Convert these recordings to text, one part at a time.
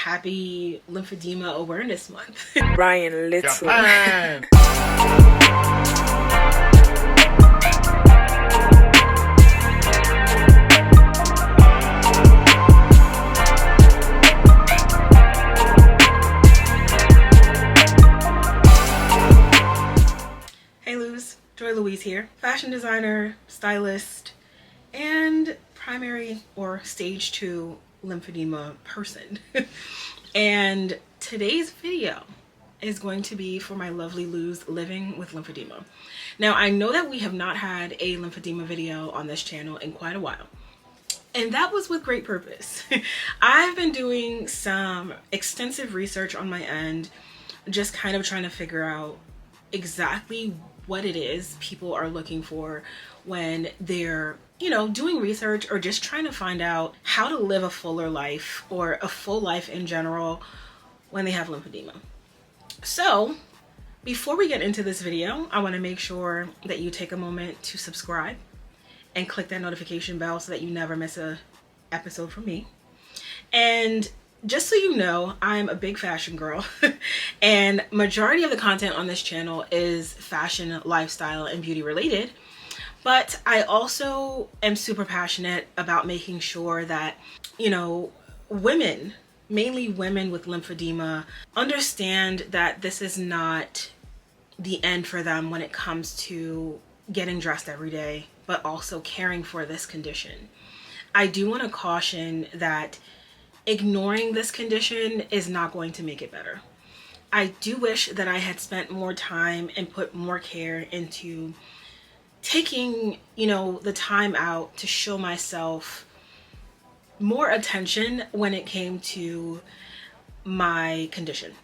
happy Lymphedema Awareness Month. Brian Little. Hey Luz, Joy Louise here, fashion designer, stylist, and primary or stage 2 lymphedema person. And today's video is going to be for my lovely Luz living with lymphedema. Now, I know that we have not had a lymphedema video on this channel in quite a while, and that was with great purpose. I've been doing some extensive research on my end, just kind of trying to figure out exactly what it is people are looking for when they're, doing research or just trying to find out how to live a fuller life or a full life in general when they have lymphedema. So before we get into this video, I want to make sure that you take a moment to subscribe and click that notification bell so that you never miss an episode from me. And just so you know, I'm a big fashion girl and majority of the content on this channel is fashion, lifestyle, and beauty related. But I also am super passionate about making sure that, women, mainly women with lymphedema, understand that this is not the end for them when it comes to getting dressed every day, but also caring for this condition. I do want to caution that ignoring this condition is not going to make it better. I do wish that I had spent more time and put more care into taking, the time out to show myself more attention when it came to my condition.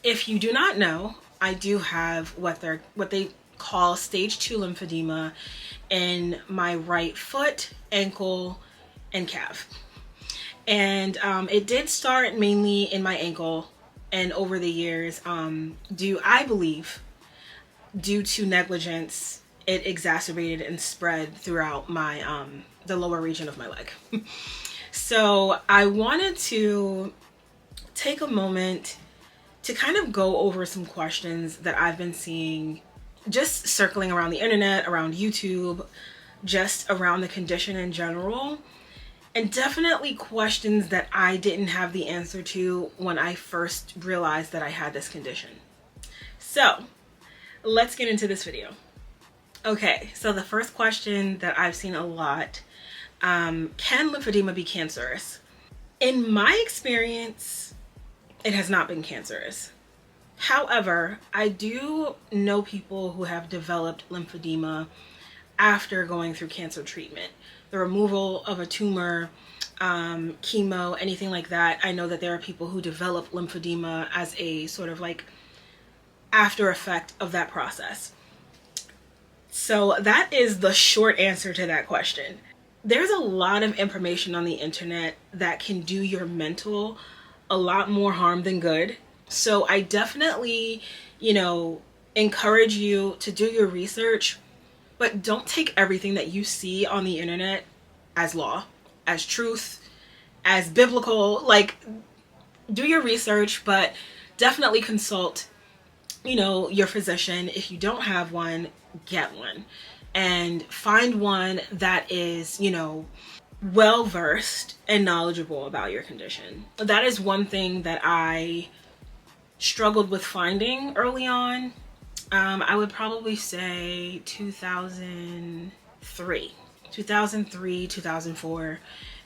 If you do not know, I do have what they call stage 2 lymphedema in my right foot, ankle, and calf. And it did start mainly in my ankle, and over the years, I believe, due to negligence, it exacerbated and spread throughout my the lower region of my leg. So I wanted to take a moment to kind of go over some questions that I've been seeing just circling around the internet, around YouTube, just around the condition in general. And definitely questions that I didn't have the answer to when I first realized that I had this condition. So let's get into this video. Okay, so the first question that I've seen a lot, can lymphedema be cancerous? In my experience, it has not been cancerous. However, I do know people who have developed lymphedema after going through cancer treatment. The removal of a tumor, chemo, anything like that. I know that there are people who develop lymphedema as a sort of like after effect of that process. So that is the short answer to that question. There's a lot of information on the internet that can do your mental a lot more harm than good. So I definitely, encourage you to do your research, but don't take everything that you see on the internet as law, as truth, as biblical. Like, do your research, but definitely consult, your physician. If you don't have one, get one, and find one that is, well versed and knowledgeable about your condition. That is one thing that I struggled with finding early on. I would probably say 2003, 2004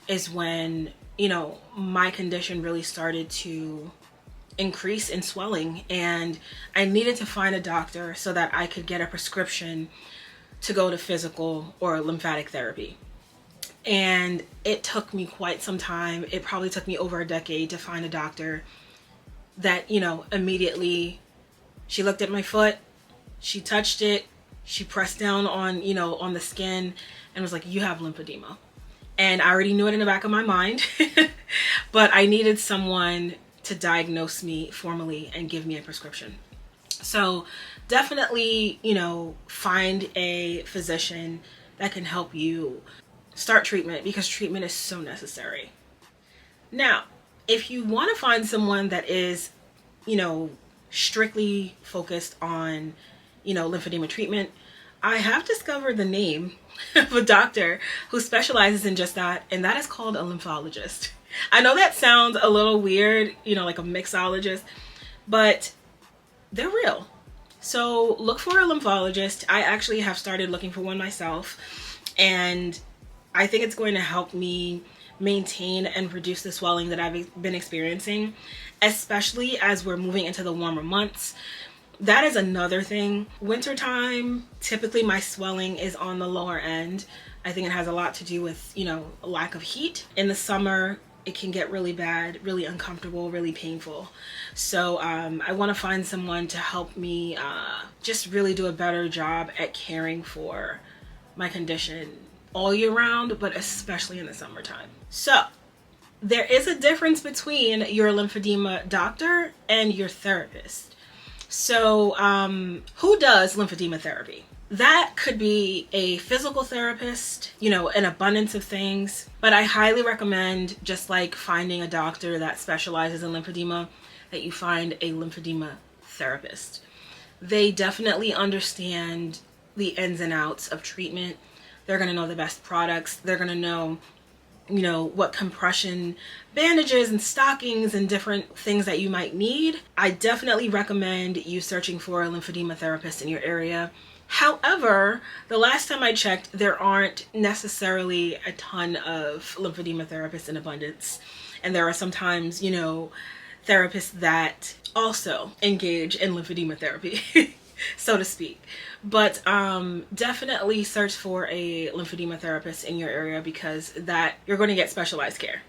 is when, my condition really started to increase in swelling, and I needed to find a doctor so that I could get a prescription to go to physical or lymphatic therapy. And it took me quite some time. It probably took me over a decade to find a doctor that, immediately she looked at my foot, she touched it, she pressed down on, on the skin and was like, you have lymphedema. And I already knew it in the back of my mind, but I needed someone to diagnose me formally and give me a prescription. So definitely, find a physician that can help you start treatment, because treatment is so necessary. Now, if you want to find someone that is, you know, strictly focused on, you know, lymphedema treatment, I have discovered the name of a doctor who specializes in just that, and that is called a lymphologist. I know that sounds a little weird, you know, like a mixologist, but they're real. So look for a lymphologist. I actually have started looking for one myself, and I think it's going to help me maintain and reduce the swelling that I've been experiencing, especially as we're moving into the warmer months. That is another thing. Wintertime, typically my swelling is on the lower end. I think it has a lot to do with, you know, a lack of heat. In the summer, it can get really bad, really uncomfortable, really painful. So I want to find someone to help me just really do a better job at caring for my condition all year round, but especially in the summertime. So there is a difference between your lymphedema doctor and your therapist. So who does lymphedema therapy? That could be a physical therapist, you know, an abundance of things, but I highly recommend, just like finding a doctor that specializes in lymphedema, that you find a lymphedema therapist. They definitely understand the ins and outs of treatment. They're going to know the best products. They're going to know, you know, what compression bandages and stockings and different things that you might need. I definitely recommend you searching for a lymphedema therapist in your area. However, the last time I checked, there aren't necessarily a ton of lymphedema therapists in abundance. And there are sometimes, you know, therapists that also engage in lymphedema therapy, so to speak. But definitely search for a lymphedema therapist in your area, because that you're going to get specialized care.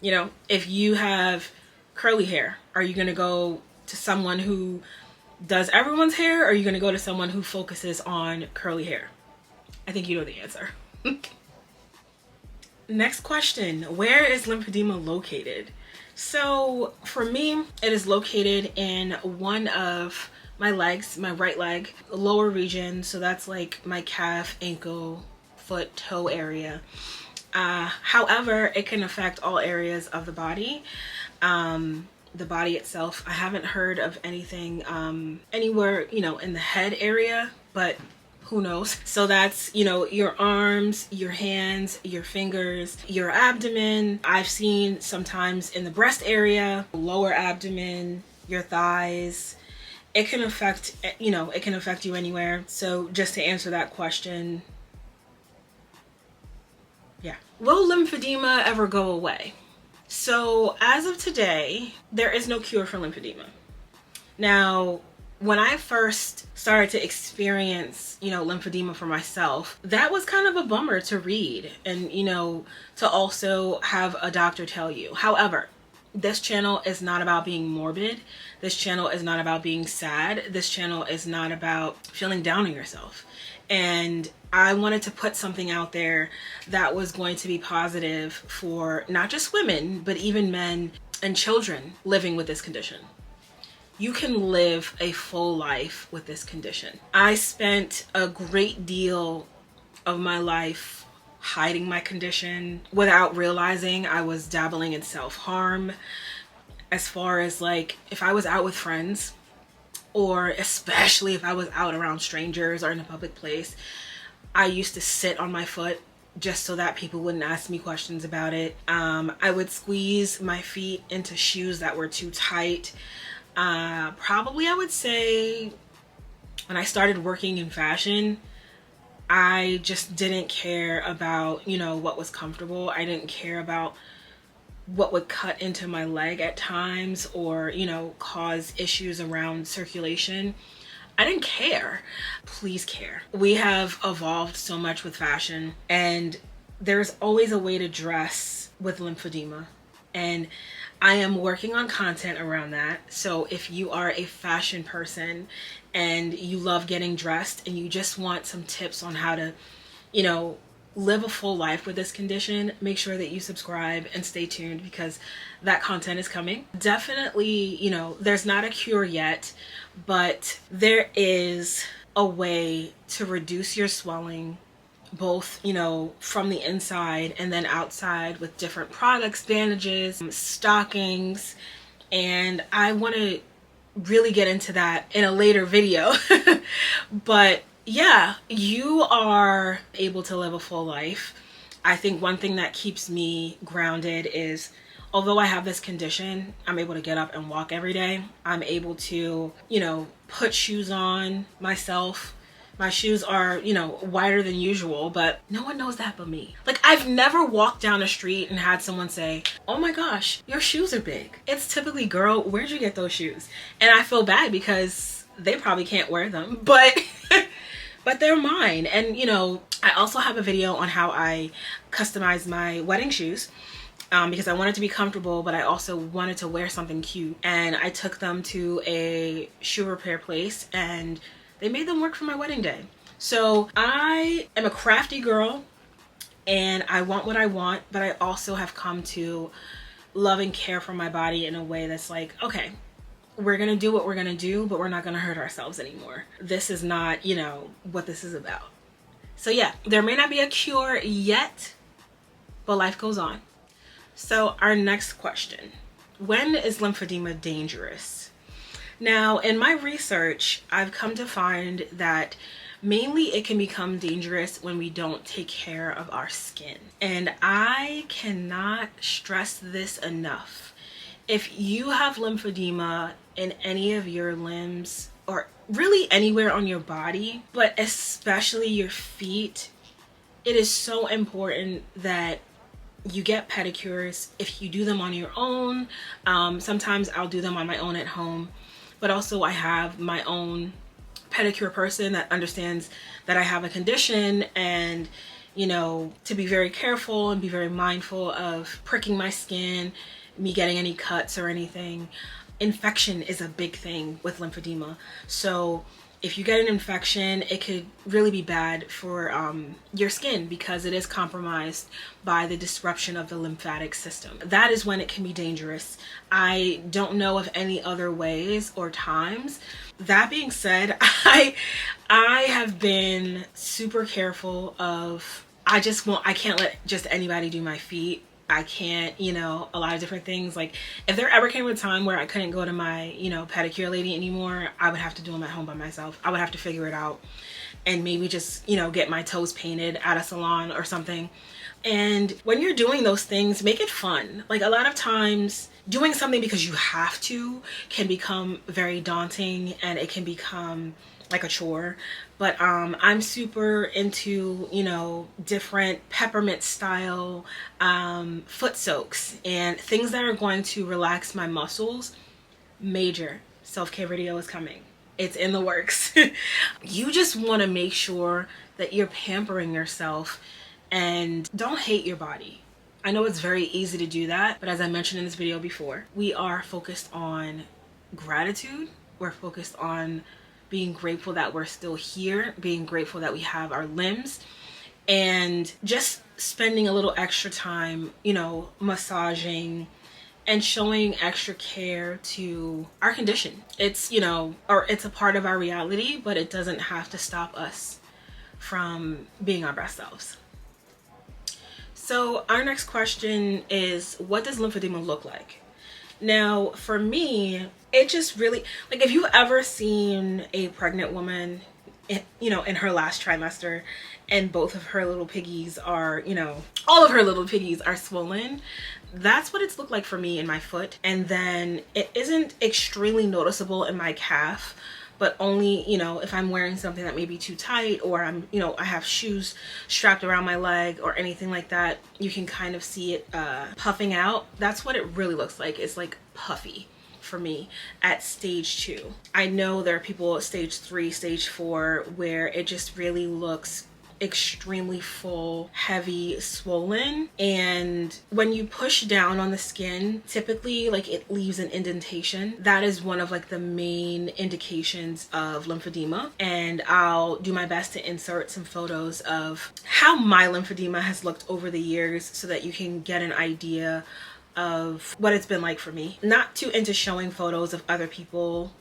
You know, if you have curly hair, are you going to go to someone who does everyone's hair, or are you going to go to someone who focuses on curly hair? I think you know the answer. Next question, where is lymphedema located? So for me, it is located in one of my legs, my right leg, lower region. So that's like my calf, ankle, foot, toe area. However, it can affect all areas of the body. The body itself, I haven't heard of anything anywhere, you know, in the head area, but who knows? So that's, you know, your arms, your hands, your fingers, your abdomen. I've seen sometimes in the breast area, lower abdomen, your thighs. It can affect, you know, it can affect you anywhere. So just to answer that question, yeah. Will lymphedema ever go away? So as of today, there is no cure for lymphedema. Now, when I first started to experience, you know, lymphedema for myself, that was kind of a bummer to read and, you know, to also have a doctor tell you. However, this channel is not about being morbid. This channel is not about being sad. This channel is not about feeling down on yourself. And I wanted to put something out there that was going to be positive for not just women, but even men and children living with this condition. You can live a full life with this condition. I spent a great deal of my life hiding my condition without realizing I was dabbling in self-harm. As far as like, if I was out with friends, or especially if I was out around strangers or in a public place, I used to sit on my foot just so that people wouldn't ask me questions about it. I would squeeze my feet into shoes that were too tight. Probably I would say when I started working in fashion, I just didn't care about, you know, what was comfortable. I didn't care about what would cut into my leg at times, or, you know, cause issues around circulation. I didn't care. Please care. We have evolved so much with fashion, and there's always a way to dress with lymphedema. And I am working on content around that. So if you are a fashion person and you love getting dressed and you just want some tips on how to, you know, live a full life with this condition, make sure that you subscribe and stay tuned, because that content is coming. Definitely, you know, there's not a cure yet, but there is a way to reduce your swelling both, you know, from the inside and then outside with different products, bandages, stockings, and I want to really get into that in a later video. But yeah, you are able to live a full life. I think one thing that keeps me grounded is, although I have this condition, I'm able to get up and walk every day. I'm able to, you know, put shoes on myself. My shoes are, you know, wider than usual, but no one knows that but me. Like, I've never walked down a street and had someone say, oh my gosh, your shoes are big. It's typically, girl, where'd you get those shoes? And I feel bad because they probably can't wear them, but but they're mine. And, you know, I also have a video on how I customize my wedding shoes. Because I wanted to be comfortable, but I also wanted to wear something cute. And I took them to a shoe repair place and they made them work for my wedding day. So I am a crafty girl and I want what I want, but I also have come to love and care for my body in a way that's like, okay, we're gonna do what we're gonna do, but we're not gonna hurt ourselves anymore. This is not, you know, what this is about. So yeah, there may not be a cure yet, but life goes on. So our next question, when is lymphedema dangerous? Now, in my research, I've come to find that mainly it can become dangerous when we don't take care of our skin. And I cannot stress this enough. If you have lymphedema in any of your limbs or really anywhere on your body, but especially your feet, it is so important that you get pedicures. If you do them on your own, sometimes I'll do them on my own at home, but also I have my own pedicure person that understands that I have a condition and, you know, to be very careful and be very mindful of pricking my skin, me getting any cuts or anything. Infection is a big thing with lymphedema. So if you get an infection, it could really be bad for your skin because it is compromised by the disruption of the lymphatic system. That is when it can be dangerous. I don't know of any other ways or times. That being said, I have been super careful of, I can't let just anybody do my feet. I can't, you know, a lot of different things. Like if there ever came a time where I couldn't go to my, you know, pedicure lady anymore, I would have to do them at home by myself. I would have to figure it out and maybe just, you know, get my toes painted at a salon or something. And when you're doing those things, make it fun. Like a lot of times doing something because you have to can become very daunting and it can become like a chore. But I'm super into, you know, different peppermint style foot soaks and things that are going to relax my muscles. Major self-care video is coming. It's in the works. You just want to make sure that you're pampering yourself and don't hate your body. I know it's very easy to do that, but as I mentioned in this video before, we are focused on gratitude. We're focused on being grateful that we're still here, being grateful that we have our limbs, and just spending a little extra time, you know, massaging and showing extra care to our condition. It's, you know, or it's a part of our reality, but it doesn't have to stop us from being our best selves. So our next question is, what does lymphedema look like? Now, for me, it just really, like if you've ever seen a pregnant woman, you know, in her last trimester and both of her little piggies are, you know, all of her little piggies are swollen, that's what it's looked like for me in my foot. And then it isn't extremely noticeable in my calf, but only, you know, if I'm wearing something that may be too tight or I'm, you know, I have shoes strapped around my leg or anything like that, you can kind of see it puffing out. That's what it really looks like. It's like puffy for me at stage 2. I know there are people at stage 3, stage 4, where it just really looks extremely full, heavy, swollen. And when you push down on the skin, typically like it leaves an indentation. That is one of like the main indications of lymphedema. And I'll do my best to insert some photos of how my lymphedema has looked over the years so that you can get an idea of what it's been like for me. Not too into showing photos of other people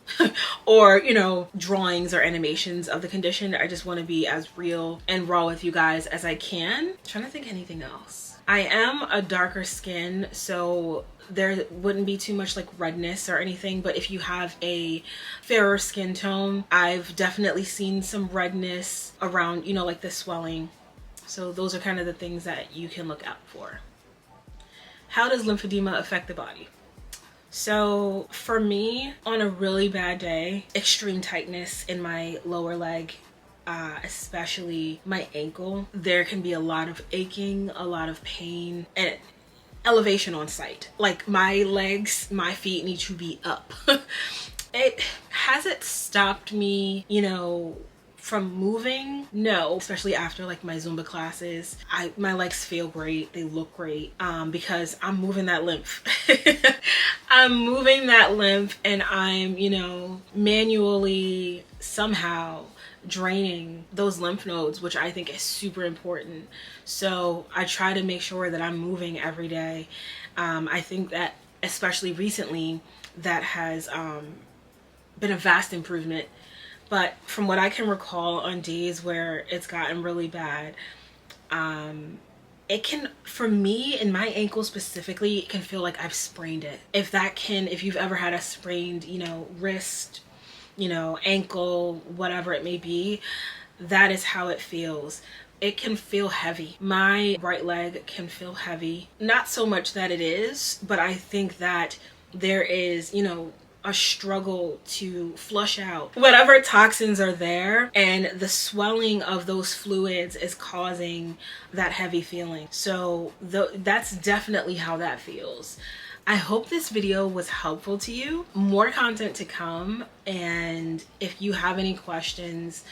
or, you know, drawings or animations of the condition. I just want to be as real and raw with you guys as I can. I'm trying to think anything else. I am a darker skin, so there wouldn't be too much like redness or anything, but if you have a fairer skin tone, I've definitely seen some redness around, you know, like the swelling. So those are kind of the things that you can look out for. How does lymphedema affect the body? So for me, on a really bad day, extreme tightness in my lower leg, especially my ankle. There can be a lot of aching, a lot of pain, and elevation on site. Like my legs, my feet need to be up. It hasn't stopped me, you know, from moving. No, especially after like my Zumba classes, my legs feel great, they look great, because I'm moving that lymph. I'm moving that lymph, and I'm, you know, manually somehow draining those lymph nodes, which I think is super important. So I try to make sure that I'm moving every day. I think that especially recently that has been a vast improvement. But from what I can recall, on days where it's gotten really bad, it can, for me, in my ankle specifically, it can feel like I've sprained it. If you've ever had a sprained, you know, wrist, you know, ankle, whatever it may be, that is how it feels. It can feel heavy. My right leg can feel heavy. Not so much that it is, but I think that there is, you know, a struggle to flush out whatever toxins are there, and the swelling of those fluids is causing that heavy feeling. So that's definitely how that feels. I hope this video was helpful to you. More content to come, and if you have any questions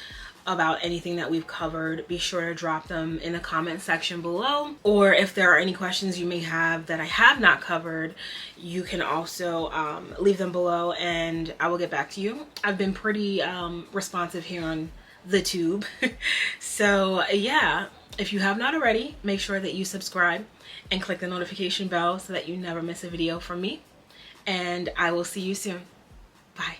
about anything that we've covered, be sure to drop them in the comment section below. Or if there are any questions you may have that I have not covered, you can also leave them below and I will get back to you. I've been pretty responsive here on the tube. So yeah, if you have not already, make sure that you subscribe and click the notification bell so that you never miss a video from me. And I will see you soon. Bye.